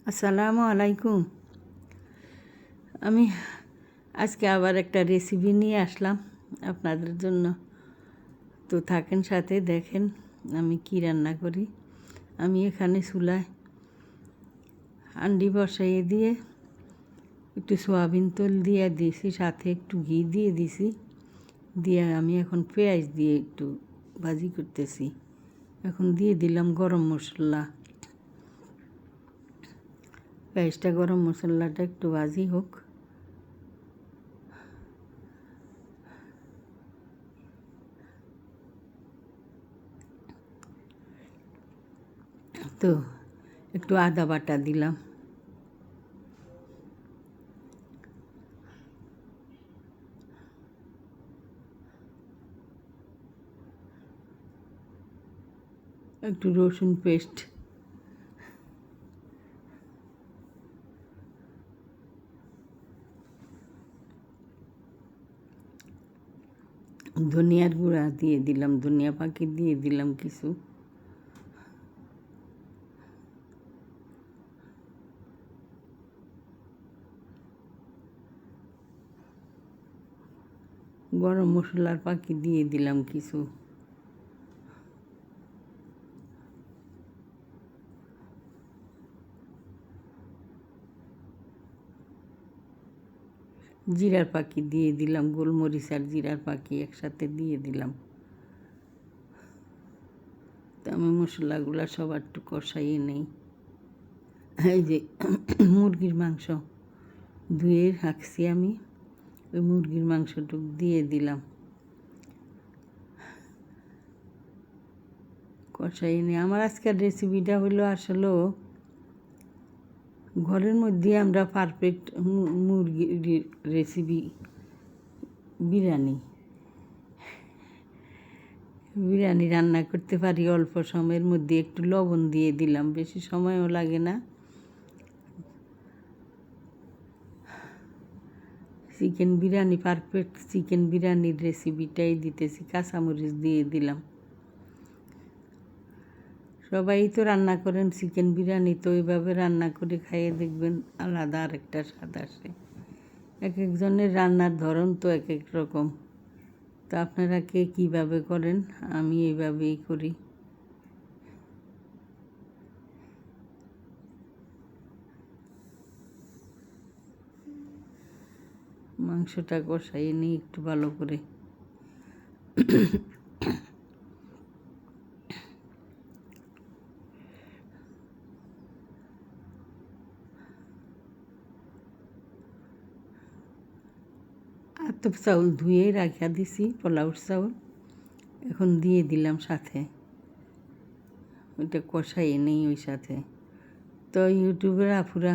আসসালামু আলাইকুম। আমি আজকে আবার একটা রেসিপি নিয়ে আসলাম আপনাদের জন্য। তো থাকেন সাথে, দেখেন আমি কি রান্না করি। আমি এখানে চুলায় হাঁড়ি বসাইয়ে দিয়ে একটু সয়াবিন তেল দিয়ে দিয়েছি, সাথে একটু ঘি দিয়ে দিছি। দিয়ে আমি এখন পেঁয়াজ দিয়ে একটু ভাজি করতেছি। এখন দিয়ে দিলাম গরম মশলা। পেঁয়াজটা গরম মশলাটা একটু ভাজি হোক। তো একটু আদা বাটা দিলাম, একটু রসুন পেস্ট, ধনিয়ার গুঁড়া দিয়ে দিলাম, ধনিয়া পাখি দিয়ে দিলাম কিছু, গরম মশলার পাখি দিয়ে দিলাম কিছু, জিরার পাখি দিয়ে দিলাম, গোলমরিচ আর জিরার পাখি একসাথে দিয়ে দিলাম। তো আমি মশলাগুলো সবার একটু কষাইয়ে নেই। এই যে মুরগির মাংস ধুয়ে রাখছি, আমি ওই মুরগির মাংসটুক দিয়ে দিলাম, কষাইয়ে নিয়ে। আমার আজকের রেসিপিটা হলো আসলে ঘরের মধ্যে আমরা পারফেক্ট মুরগির রেসিপি বিরিয়ানি রান্না করতে পারি অল্প সময়ের মধ্যে। একটু লবণ দিয়ে দিলাম, বেশি সময়ও লাগে না। চিকেন বিরিয়ানি, পারফেক্ট চিকেন বিরিয়ানির রেসিপিটাই দিতেছি। কাঁচামরিচ দিয়ে দিলাম। সবাই তো রান্না করেন চিকেন বিরিয়ানি, তো এইভাবে রান্না করে খাইয়ে দেখবেন, আলাদা আরেকটা স্বাদ আসে। এক একজনের রান্নার ধরন তো এক এক রকম। তো আপনারা কে কীভাবে করেন, আমি এইভাবেই করি। মাংসটা কষাইয়ে নিই একটু ভালো করে। আতপ চাউল ধুয়ে রাখিয়া দিছি, পোলাওর চাউল এখন দিয়ে দিলাম সাথে, ওইটা কষাইয়ে নেই ওই সাথে। তো ইউটিউবের আপুরা,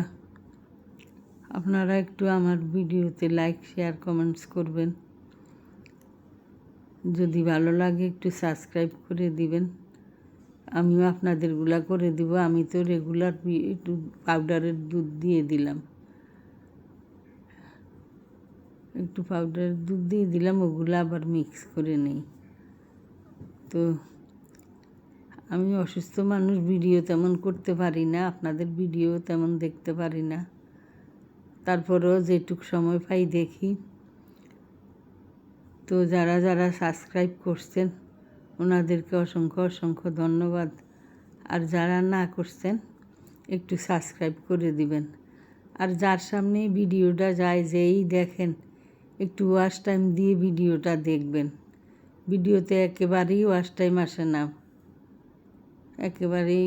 আপনারা একটু আমার ভিডিওতে লাইক, শেয়ার, কমেন্টস করবেন। যদি ভালো লাগে একটু সাবস্ক্রাইব করে দিবেন। আমিও আপনাদেরগুলা করে দিব। আমি তো রেগুলার একটু পাউডারের দুধ দিয়ে দিলাম, একটু পাউডারের দুধ দিয়ে দিলাম, ওগুলো আবার মিক্স করে নেই। তো আমি অসুস্থ মানুষ, ভিডিও তেমন করতে পারি না, আপনাদের ভিডিও তেমন দেখতে পারি না। তারপরেও যেটুক সময় পাই দেখি। তো যারা যারা সাবস্ক্রাইব করছেন ওনাদেরকে অসংখ্য অসংখ্য ধন্যবাদ। আর যারা না করছেন একটু সাবস্ক্রাইব করে দিবেন। আর যার সামনে ভিডিওটা যায়, যেই দেখেন একটু ওয়াচ টাইম দিয়ে ভিডিওটা দেখবেন। ভিডিওতে একেবারেই ওয়াচ টাইম আসে না, একেবারেই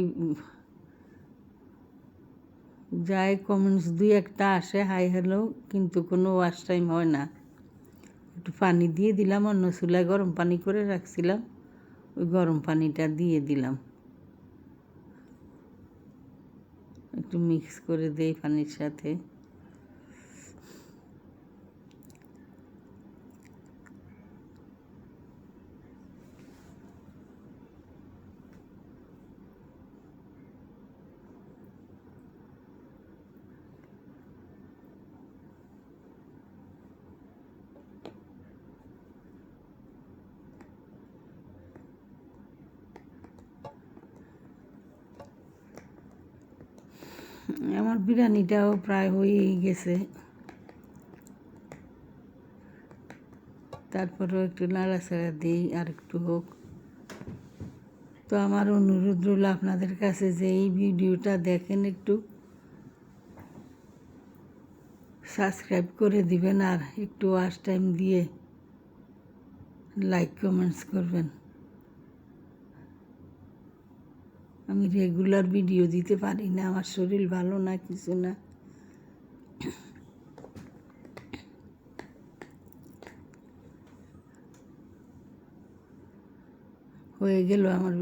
যায় কমেন্টস দুই একটা আসে, হাই হ্যালো, কিন্তু কোনো ওয়াচ টাইম হয় না। একটু পানি দিয়ে দিলাম, অন্য চুলায় গরম পানি করে রাখছিলাম, ওই গরম পানিটা দিয়ে দিলাম, একটু মিক্স করে দেই পানির সাথে। আমার বিরিয়ানিটাও প্রায় হয়েই গেছে, তারপরেও একটু নাড়াচাড়া দিই আর একটু হোক। তো আমার অনুরোধ রইল আপনাদের কাছে যে এই ভিডিওটা দেখেন, একটু সাবস্ক্রাইব করে দিবেন আর একটু ওয়াচ টাইম দিয়ে লাইক কমেন্টস করবেন। আমি রেগুলার ভিডিও দিতে পারি না, আমার শরীর ভালো না, কিছু না। হয়ে গেল আমার